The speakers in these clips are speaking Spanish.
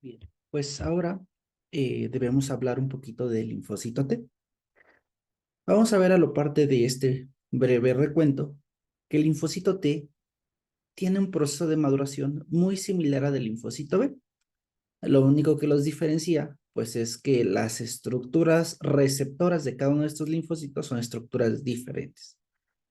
Bien, pues ahora debemos hablar un poquito del linfocito T. Vamos a ver a lo parte de este breve recuento que el linfocito T tiene un proceso de maduración muy similar al del linfocito B. Lo único que los diferencia, pues es que las estructuras receptoras de cada uno de estos linfocitos son estructuras diferentes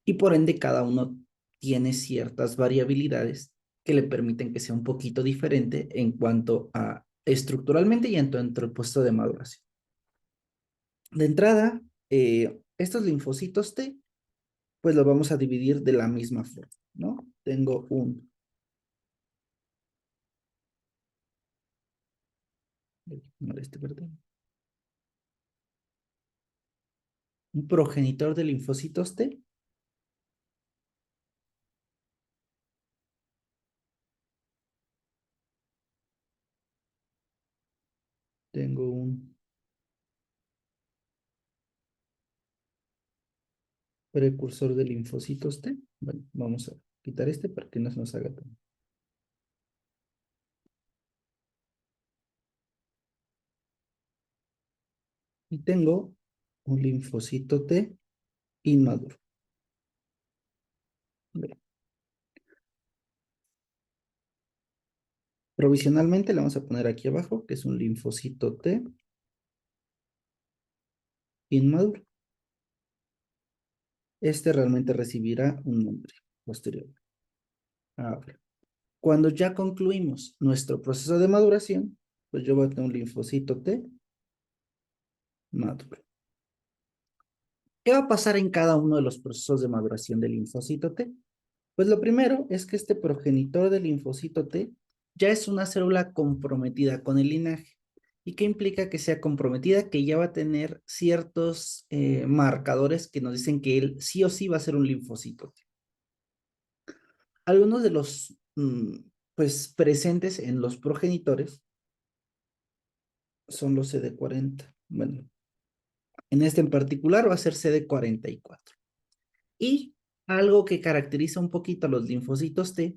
y por ende cada uno tiene ciertas variabilidades que le permiten que sea un poquito diferente en cuanto a estructuralmente y en cuanto al puesto de maduración. De entrada, estos linfocitos T, pues los vamos a dividir de la misma forma, ¿no? Tengo no, perdón, un progenitor de linfocitos T, tengo un precursor de linfocitos T. Bueno, vamos a quitar este para que no se nos haga tanto. Y tengo un linfocito T inmaduro. Bien. Provisionalmente le vamos a poner aquí abajo que es un linfocito T inmaduro. Este realmente recibirá un nombre posterior. Ahora, cuando ya concluimos nuestro proceso de maduración, pues yo voy a tener un linfocito T maduro. ¿Qué va a pasar en cada uno de los procesos de maduración del linfocito T? Pues lo primero es que este progenitor del linfocito T ya es una célula comprometida con el linaje. ¿Y qué implica que sea comprometida? Que ya va a tener ciertos marcadores que nos dicen que él sí o sí va a ser un linfocito T. Algunos de los pues presentes en los progenitores son los CD40. Bueno, en este en particular va a ser CD44. Y algo que caracteriza un poquito a los linfocitos T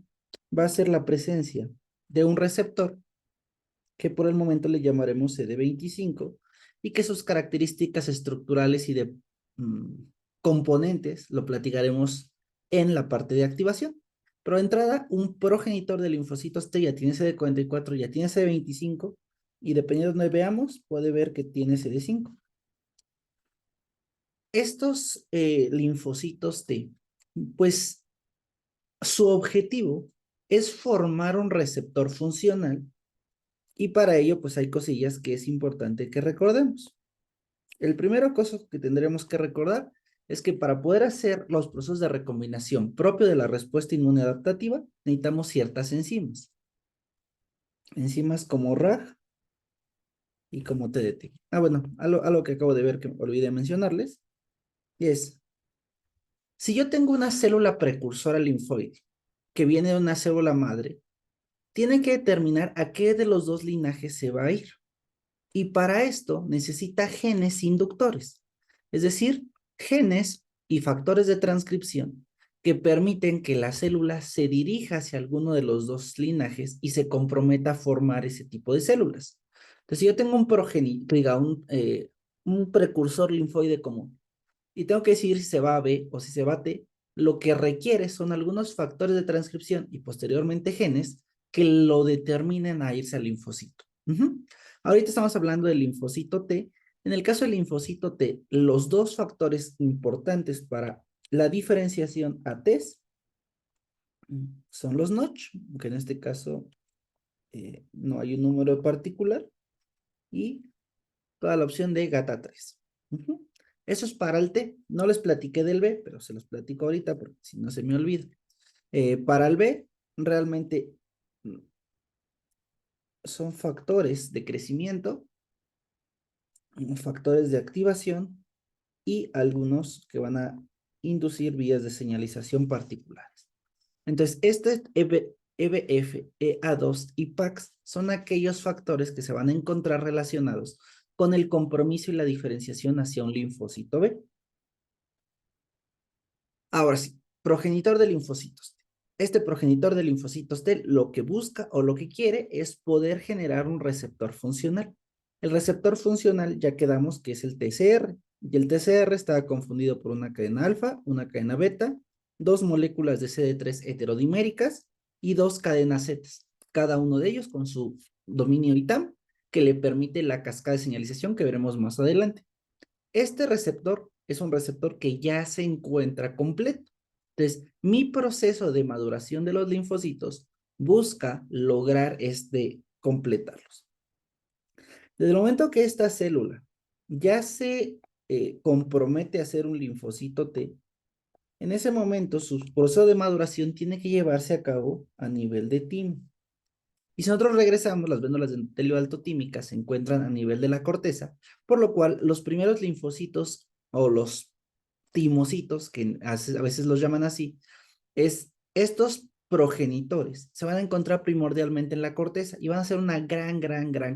va a ser la presencia de un receptor que por el momento le llamaremos CD25 y que sus características estructurales y de mm, componentes lo platicaremos en la parte de activación. Pero de entrada, un progenitor de linfocitos T ya tiene CD44, ya tiene CD25 y dependiendo de donde veamos, puede ver que tiene CD5. Estos linfocitos T, pues su objetivo es formar un receptor funcional y para ello pues hay cosillas que es importante que recordemos. El primero cosa que tendremos que recordar es que para poder hacer los procesos de recombinación propio de la respuesta inmune adaptativa necesitamos ciertas enzimas. Enzimas como RAG y como TDT. Bueno, algo que acabo de ver que olvidé mencionarles es, si yo tengo una célula precursora linfoide que viene de una célula madre, tiene que determinar a qué de los dos linajes se va a ir. Y para esto necesita genes inductores, es decir, genes y factores de transcripción que permiten que la célula se dirija hacia alguno de los dos linajes y se comprometa a formar ese tipo de células. Entonces, si yo tengo un un precursor linfoide común y tengo que decidir si se va a B o si se va a T, lo que requiere son algunos factores de transcripción y posteriormente genes que lo determinen a irse al linfocito. Ahorita estamos hablando del linfocito T. En el caso del linfocito T, los dos factores importantes para la diferenciación a Ts son los Notch, que en este caso no hay un número particular, y toda la opción de GATA3. Eso es para el T. No les platiqué del B, pero se los platico ahorita porque si no se me olvida. Para el B, realmente son factores de crecimiento, factores de activación y algunos que van a inducir vías de señalización particulares. Entonces, este EBF, EA2 y PAX son aquellos factores que se van a encontrar relacionados con el compromiso y la diferenciación hacia un linfocito B. Ahora sí, progenitor de linfocitos. Este progenitor de linfocitos T lo que busca o lo que quiere es poder generar un receptor funcional. El receptor funcional ya quedamos que es el TCR, y el TCR está confundido por una cadena alfa, una cadena beta, dos moléculas de CD3 heterodiméricas y dos cadenas Z, cada uno de ellos con su dominio ITAM, que le permite la cascada de señalización que veremos más adelante. Este receptor es un receptor que ya se encuentra completo. Entonces, mi proceso de maduración de los linfocitos busca lograr completarlos. Desde el momento que esta célula ya se compromete a ser un linfocito T, en ese momento su proceso de maduración tiene que llevarse a cabo a nivel de timo. Y si nosotros regresamos, las glándulas de endotelio altotímicas se encuentran a nivel de la corteza, por lo cual los primeros linfocitos o los timocitos, que a veces los llaman así, estos progenitores se van a encontrar primordialmente en la corteza y van a ser una gran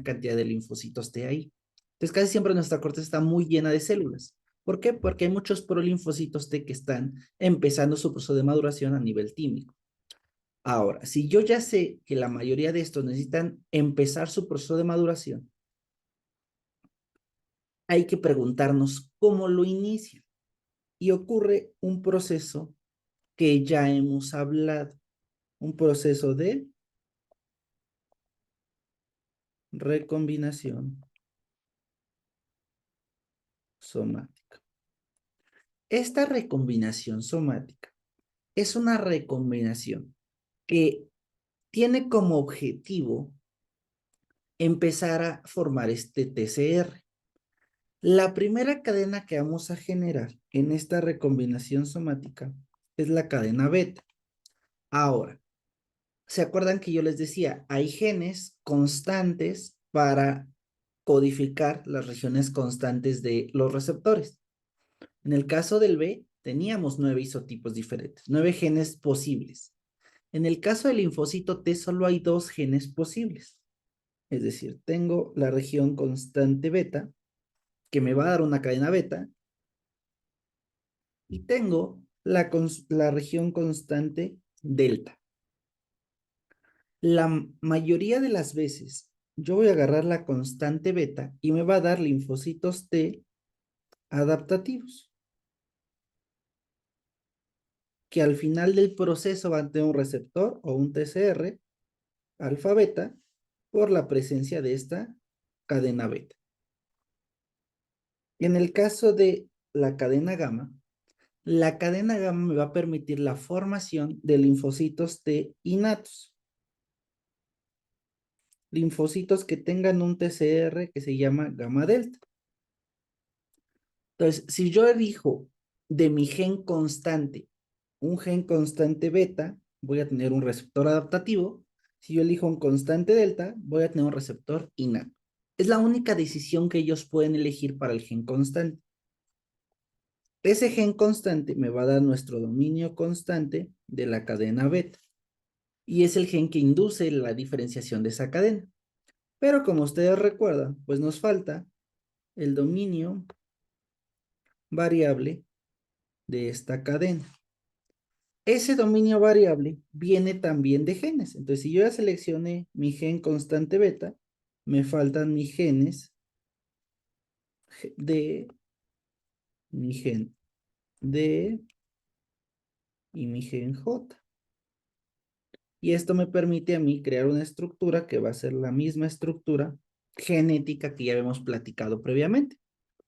cantidad de linfocitos T ahí. Entonces, casi siempre nuestra corteza está muy llena de células. ¿Por qué? Porque hay muchos prolinfocitos T que están empezando su proceso de maduración a nivel tímico. Ahora, si yo ya sé que la mayoría de estos necesitan empezar su proceso de maduración, hay que preguntarnos cómo lo inician. Y ocurre un proceso que ya hemos hablado, un proceso de recombinación somática. Esta recombinación somática es una recombinación que tiene como objetivo empezar a formar este TCR. La primera cadena que vamos a generar en esta recombinación somática es la cadena beta. Ahora, ¿se acuerdan que yo les decía? Hay genes constantes para codificar las regiones constantes de los receptores. En el caso del B, teníamos 9 isotipos diferentes, 9 genes posibles. En el caso del linfocito T, solo hay 2 genes posibles. Es decir, tengo la región constante beta, que me va a dar una cadena beta, y tengo la región constante delta. La mayoría de las veces, yo voy a agarrar la constante beta y me va a dar linfocitos T adaptativos, que al final del proceso van a tener un receptor o un TCR alfa beta por la presencia de esta cadena beta. En el caso de la cadena gamma me va a permitir la formación de linfocitos T innatos. Linfocitos que tengan un TCR que se llama gamma delta. Entonces, si yo elijo de mi gen constante un gen constante beta, voy a tener un receptor adaptativo. Si yo elijo un constante delta, voy a tener un receptor innato. Es la única decisión que ellos pueden elegir para el gen constante. Ese gen constante me va a dar nuestro dominio constante de la cadena beta. Y es el gen que induce la diferenciación de esa cadena. Pero como ustedes recuerdan, pues nos falta el dominio variable de esta cadena. Ese dominio variable viene también de genes. Entonces, si yo ya seleccioné mi gen constante beta, me faltan mis genes de mi gen D y mi gen J. Y esto me permite a mí crear una estructura que va a ser la misma estructura genética que ya habíamos platicado previamente.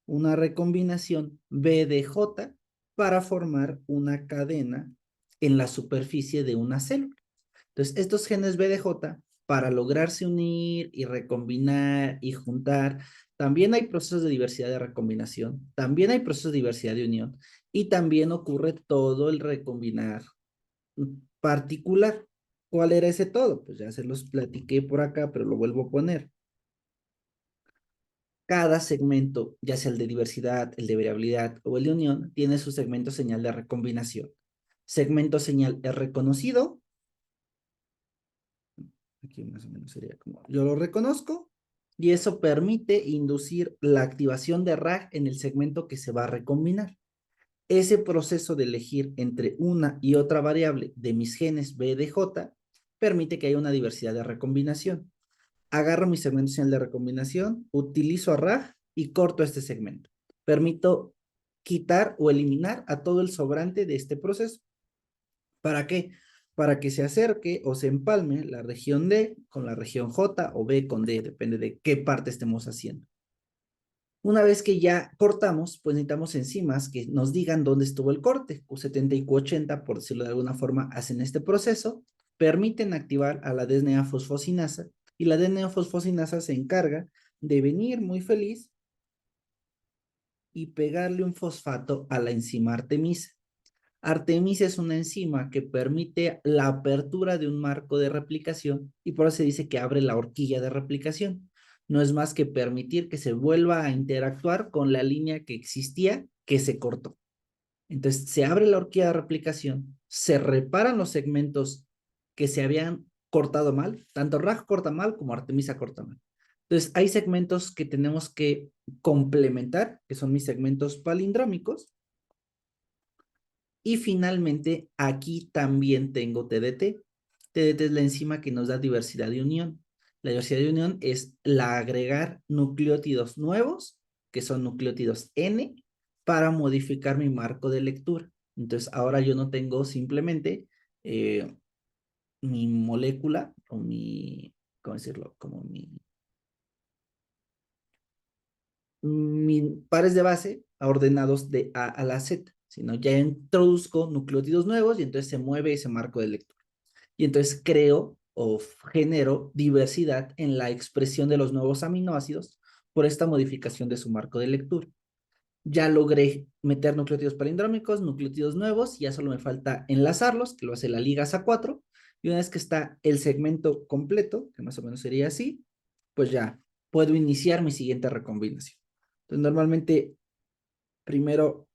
Una recombinación B de J para formar una cadena en la superficie de una célula. Entonces, estos genes BDJ, para lograrse unir y recombinar y juntar, también hay procesos de diversidad de recombinación, también hay procesos de diversidad de unión y también ocurre todo el recombinar particular. ¿Cuál era ese todo? Pues ya se los platiqué por acá, pero lo vuelvo a poner. Cada segmento, ya sea el de diversidad, el de variabilidad o el de unión, tiene su segmento señal de recombinación. Segmento señal es reconocido. Aquí más o menos sería como, yo lo reconozco y eso permite inducir la activación de RAG en el segmento que se va a recombinar. ese proceso de elegir entre una y otra variable de mis genes B de J permite que haya una diversidad de recombinación. Agarro mi segmento señal de recombinación, utilizo a RAG y corto este segmento. Permito quitar o eliminar a todo el sobrante de este proceso. ¿Para qué? Para que se acerque o se empalme la región D con la región J o B con D, depende de qué parte estemos haciendo. Una vez que ya cortamos, pues necesitamos enzimas que nos digan dónde estuvo el corte. Q70 y Q80, por decirlo de alguna forma, hacen este proceso, permiten activar a la DNA fosfosinasa y la DNA fosfosinasa se encarga de venir muy feliz y pegarle un fosfato a la enzima Artemisa. Artemisa es una enzima que permite la apertura de un marco de replicación y por eso se dice que abre la horquilla de replicación. No es más que permitir que se vuelva a interactuar con la línea que existía que se cortó. Entonces se abre la horquilla de replicación, se reparan los segmentos que se habían cortado mal, tanto RAG corta mal como Artemisa corta mal. Entonces hay segmentos que tenemos que complementar, que son mis segmentos palindrómicos, y finalmente, aquí también tengo TDT. TDT es la enzima que nos da diversidad de unión. La diversidad de unión es la agregar nucleótidos nuevos, que son nucleótidos N, para modificar mi marco de lectura. Entonces, ahora yo no tengo simplemente mi molécula o mi, ¿cómo decirlo? Como mi pares de base ordenados de A a la Z, sino ya introduzco nucleótidos nuevos y entonces se mueve ese marco de lectura. Y entonces creo o genero diversidad en la expresión de los nuevos aminoácidos por esta modificación de su marco de lectura. Ya logré meter nucleótidos palindrómicos, nucleótidos nuevos, ya solo me falta enlazarlos, que lo hace la ligasa 4, y una vez que está el segmento completo, que más o menos sería así, pues ya puedo iniciar mi siguiente recombinación. Entonces, normalmente, primero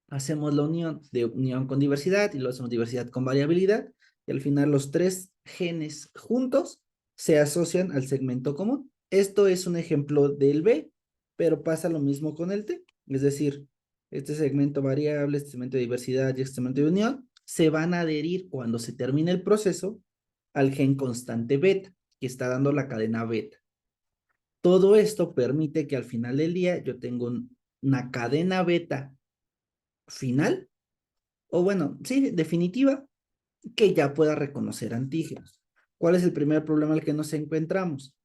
hacemos la unión de unión con diversidad y luego hacemos diversidad con variabilidad, y al final los tres genes juntos se asocian al segmento común. Esto es un ejemplo del B, pero pasa lo mismo con el T, es decir, este segmento variable, este segmento de diversidad y este segmento de unión se van a adherir cuando se termine el proceso al gen constante beta, que está dando la cadena beta. Todo esto permite que al final del día yo tenga una cadena beta final, o bueno, sí, definitiva, que ya pueda reconocer antígenos. ¿Cuál es el primer problema al que nos encontramos?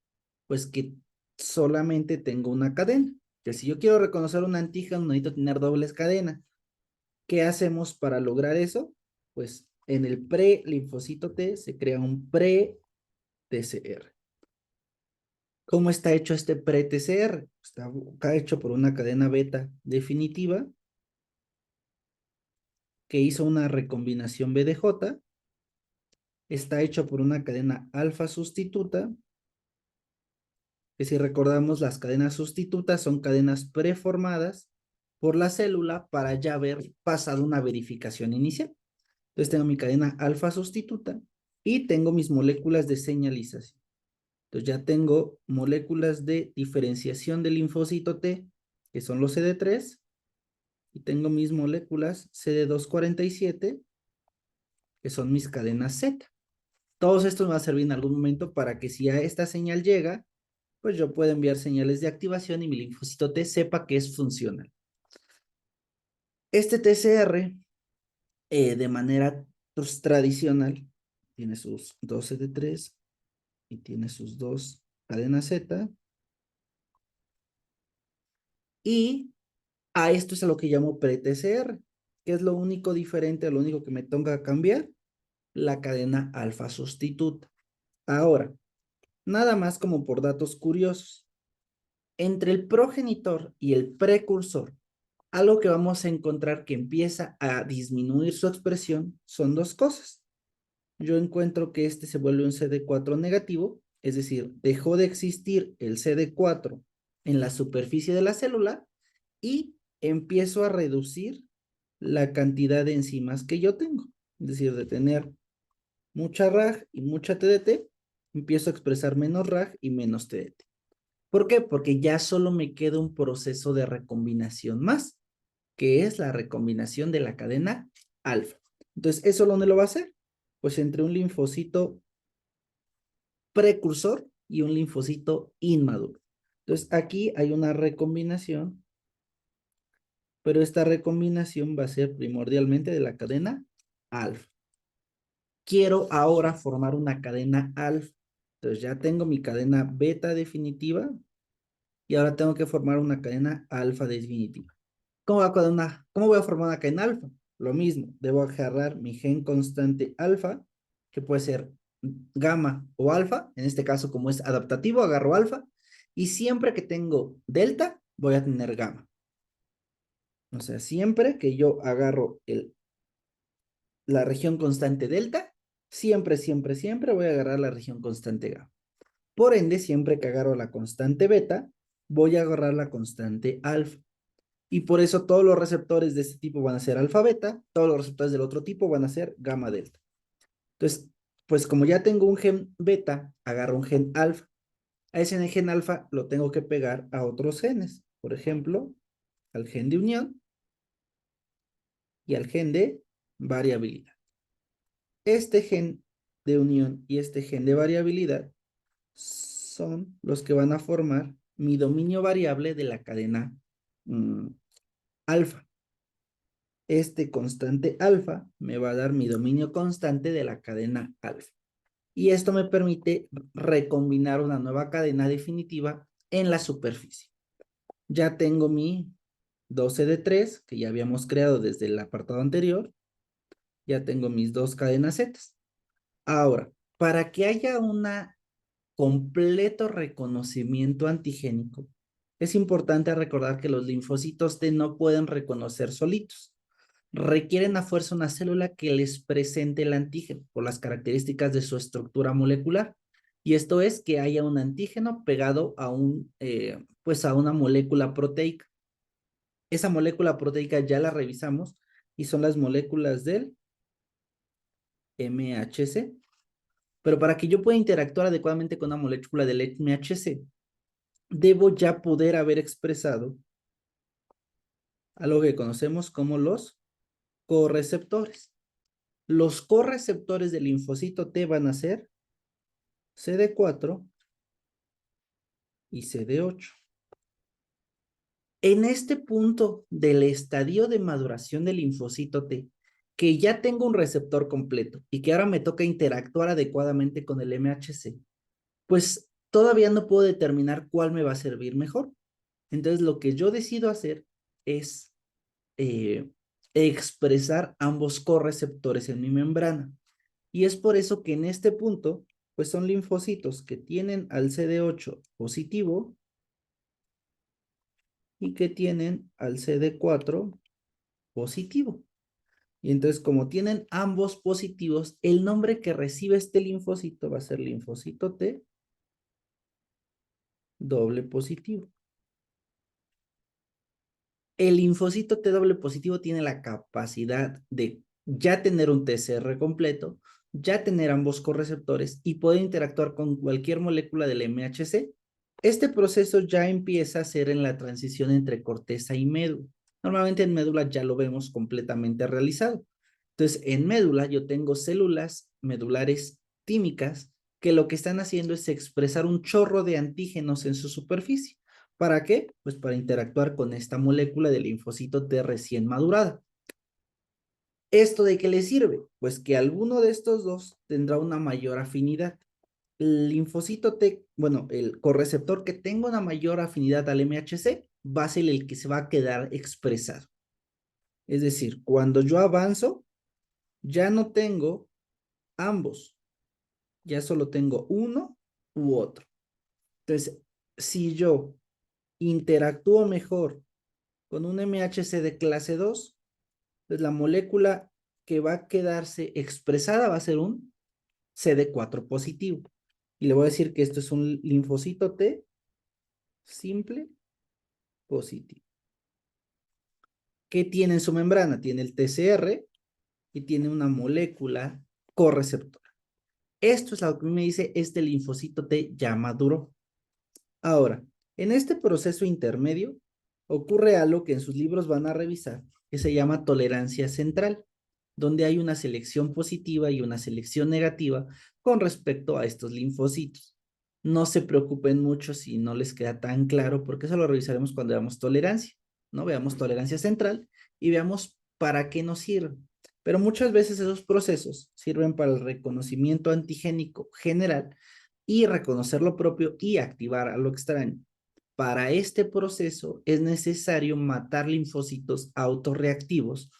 Pues que solamente tengo una cadena. Que si yo quiero reconocer un antígeno, necesito tener dobles cadenas. ¿Qué hacemos para lograr eso? Pues en el pre-linfocito T se crea un pre-TCR. ¿Cómo está hecho este pre-TCR? Está hecho por una cadena beta definitiva que hizo una recombinación BDJ. Está hecho por una cadena alfa sustituta, que si recordamos las cadenas sustitutas son cadenas preformadas por la célula para ya haber pasado una verificación inicial. Entonces tengo mi cadena alfa sustituta y tengo mis moléculas de señalización. Entonces ya tengo moléculas de diferenciación del linfocito T, que son los CD3, y tengo mis moléculas CD247, que son mis cadenas Z. Todos estos me van a servir en algún momento para que si a esta señal llega, pues yo puedo enviar señales de activación y mi linfocito T sepa que es funcional. Este TCR, de manera pues, tradicional, tiene sus 12 de 3 y tiene sus dos cadenas Z. Y a esto es a lo que llamo pre-TCR, que es lo único diferente, lo único que me toca cambiar, la cadena alfa sustituta. Ahora, nada más como por datos curiosos. Entre el progenitor y el precursor, algo que vamos a encontrar que empieza a disminuir su expresión son dos cosas. Yo encuentro que este se vuelve un CD4 negativo, es decir, dejó de existir el CD4 en la superficie de la célula y empiezo a reducir la cantidad de enzimas que yo tengo. Es decir, de tener mucha RAG y mucha TDT, empiezo a expresar menos RAG y menos TDT. ¿Por qué? Porque ya solo me queda un proceso de recombinación más. que es la recombinación de la cadena alfa. Entonces, ¿eso dónde lo va a hacer? Pues entre un linfocito precursor y un linfocito inmaduro. Entonces, aquí hay una recombinación, pero esta recombinación va a ser primordialmente de la cadena alfa. Quiero ahora formar una cadena alfa. Entonces, ya tengo mi cadena beta definitiva y ahora tengo que formar una cadena alfa definitiva. ¿Cómo voy a formar una cadena alfa? Lo mismo, debo agarrar mi gen constante alfa, que puede ser gamma o alfa, en este caso como es adaptativo, agarro alfa, y siempre que tengo delta, voy a tener gamma. O sea, siempre que yo agarro la región constante delta, siempre voy a agarrar la región constante gamma. Por ende, siempre que agarro la constante beta, voy a agarrar la constante alfa. Y por eso todos los receptores de este tipo van a ser alfa beta, todos los receptores del otro tipo van a ser gamma delta. Entonces, pues como ya tengo un gen beta, agarro un gen alfa. A ese gen alfa lo tengo que pegar a otros genes. Por ejemplo, al gen de unión y al gen de variabilidad. Este gen de unión y este gen de variabilidad son los que van a formar mi dominio variable de la cadena alfa. Este constante alfa me va a dar mi dominio constante de la cadena alfa. Y esto me permite recombinar una nueva cadena definitiva en la superficie. Ya tengo mi 12 de 3 que ya habíamos creado desde el apartado anterior. Ya tengo mis dos cadenas Z. Ahora, para que haya un completo reconocimiento antigénico, es importante recordar que los linfocitos T no pueden reconocer solitos. Requieren a fuerza una célula que les presente el antígeno por las características de su estructura molecular. Y esto es que haya un antígeno pegado a pues a una molécula proteica. Esa molécula proteica ya la revisamos y son las moléculas del MHC. Pero para que yo pueda interactuar adecuadamente con una molécula del MHC, debo ya poder haber expresado algo que conocemos como los correceptores. Los correceptores del linfocito T van a ser CD4 y CD8. En este punto del estadio de maduración del linfocito T, que ya tengo un receptor completo y que ahora me toca interactuar adecuadamente con el MHC, pues todavía no puedo determinar cuál me va a servir mejor. Entonces lo que yo decido hacer es expresar ambos correceptores en mi membrana. Y es por eso que en este punto, pues son linfocitos que tienen al CD8 positivo y que tienen al CD4 positivo. Y entonces, como tienen ambos positivos, el nombre que recibe este linfocito va a ser linfocito T doble positivo. El linfocito T doble positivo tiene la capacidad de ya tener un TCR completo, ya tener ambos correceptores y poder interactuar con cualquier molécula del MHC. Este proceso ya empieza a ser en la transición entre corteza y médula. Normalmente en médula ya lo vemos completamente realizado. Entonces, en médula yo tengo células medulares tímicas que lo que están haciendo es expresar un chorro de antígenos en su superficie. ¿Para qué? Pues para interactuar con esta molécula de linfocito T recién madurada. ¿Esto de qué le sirve? Pues que alguno de estos dos tendrá una mayor afinidad. El linfocito T, bueno, el correceptor que tenga una mayor afinidad al MHC va a ser el que se va a quedar expresado. Es decir, cuando yo avanzo, ya no tengo ambos, ya solo tengo uno u otro. Entonces, si yo interactúo mejor con un MHC de clase 2, pues la molécula que va a quedarse expresada va a ser un CD4 positivo. Y le voy a decir que esto es un linfocito T simple positivo. ¿Qué tiene en su membrana? Tiene el TCR y tiene una molécula correceptora. Esto es lo que me dice este linfocito T ya maduró. Ahora, en este proceso intermedio, ocurre algo que en sus libros van a revisar, que se llama tolerancia central, donde hay una selección positiva y una selección negativa con respecto a estos linfocitos. No se preocupen mucho si no les queda tan claro, porque eso lo revisaremos cuando veamos tolerancia, ¿no? Veamos tolerancia central y veamos para qué nos sirve. Pero muchas veces esos procesos sirven para el reconocimiento antigénico general y reconocer lo propio y activar a lo extraño. Para este proceso es necesario matar linfocitos autorreactivos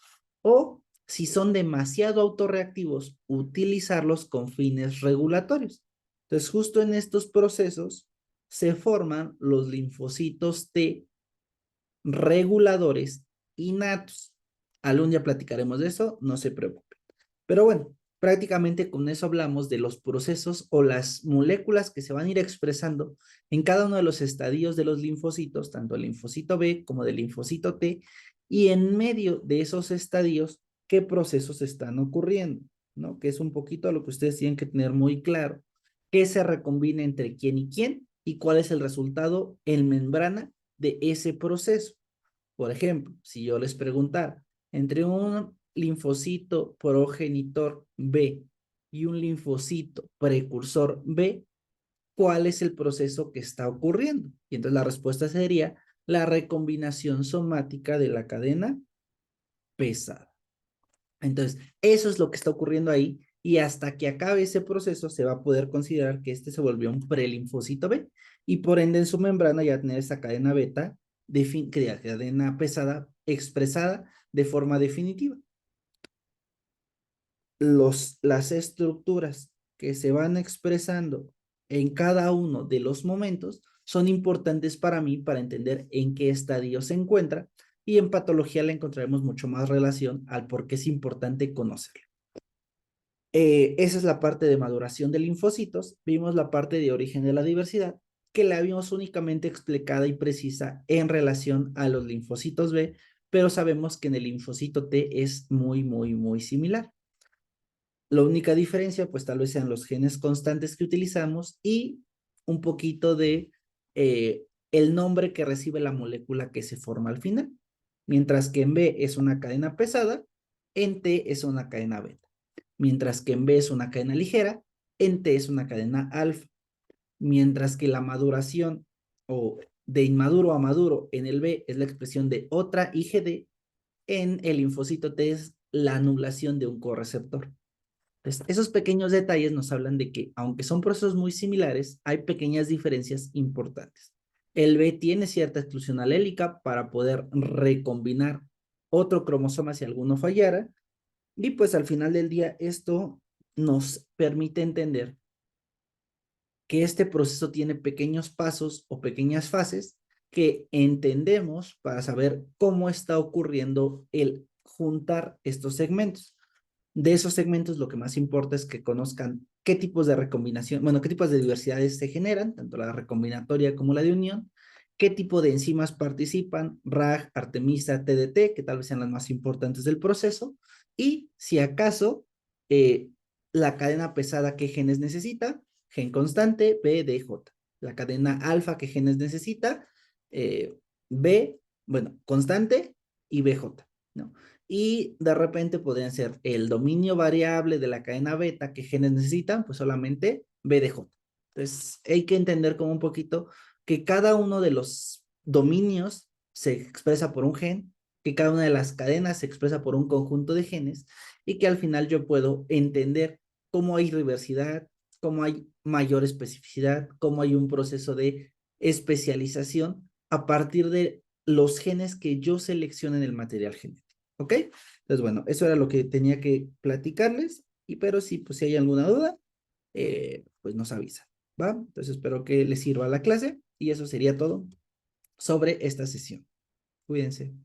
o, si son demasiado autorreactivos, utilizarlos con fines regulatorios. Entonces, justo en estos procesos se forman los linfocitos T reguladores innatos. Algún día platicaremos de eso, no se preocupen. Pero bueno, prácticamente con eso hablamos de los procesos o las moléculas que se van a ir expresando en cada uno de los estadios de los linfocitos, tanto el linfocito B como del linfocito T, y en medio de esos estadios, qué procesos están ocurriendo, ¿no? Que es un poquito lo que ustedes tienen que tener muy claro, qué se recombina entre quién y cuál es el resultado en membrana de ese proceso. Por ejemplo, si yo les preguntara, entre un linfocito progenitor B y un linfocito precursor B, ¿cuál es el proceso que está ocurriendo? Y entonces la respuesta sería la recombinación somática de la cadena pesada. Entonces, eso es lo que está ocurriendo ahí y hasta que acabe ese proceso se va a poder considerar que este se volvió un prelinfocito B y por ende en su membrana ya tener esa cadena beta, cadena pesada expresada de forma definitiva. Las estructuras que se van expresando en cada uno de los momentos son importantes para mí para entender en qué estadio se encuentra y en patología le encontraremos mucho más relación al por qué es importante conocerlo. Esa es la parte de maduración de linfocitos. Vimos la parte de origen de la diversidad, que la vimos únicamente explicada y precisa en relación a los linfocitos B, pero sabemos que en el linfocito T es muy similar. La única diferencia, pues tal vez sean los genes constantes que utilizamos y un poquito de el nombre que recibe la molécula que se forma al final. Mientras que en B es una cadena pesada, en T es una cadena beta. Mientras que en B es una cadena ligera, en T es una cadena alfa. Mientras que la maduración o de inmaduro a maduro en el B es la expresión de otra IgD, en el linfocito T es la anulación de un correceptor. Entonces, esos pequeños detalles nos hablan de que, aunque son procesos muy similares, hay pequeñas diferencias importantes. El B tiene cierta exclusión alélica para poder recombinar otro cromosoma si alguno fallara, y pues al final del día esto nos permite entender que este proceso tiene pequeños pasos o pequeñas fases que entendemos para saber cómo está ocurriendo el juntar estos segmentos. De esos segmentos, lo que más importa es que conozcan qué tipos de recombinación, bueno, qué tipos de diversidades se generan, tanto la recombinatoria como la de unión, qué tipo de enzimas participan, RAG, Artemisa, TDT, que tal vez sean las más importantes del proceso, y si acaso eh, la cadena pesada, qué genes necesita, gen constante, B, D, J. La cadena alfa, qué genes necesita, B, bueno, constante y BJ, ¿no? Y de repente podrían ser el dominio variable de la cadena beta que genes necesitan, pues solamente BDJ. Entonces, hay que entender como un poquito que cada uno de los dominios se expresa por un gen, que cada una de las cadenas se expresa por un conjunto de genes y que al final yo puedo entender cómo hay diversidad, cómo hay mayor especificidad, cómo hay un proceso de especialización a partir de los genes que yo seleccione en el material genético. ¿Ok? Entonces, bueno, eso era lo que tenía que platicarles, y pero sí, pues si hay alguna duda, pues nos avisa, ¿va? Entonces espero que les sirva la clase y eso sería todo sobre esta sesión. Cuídense.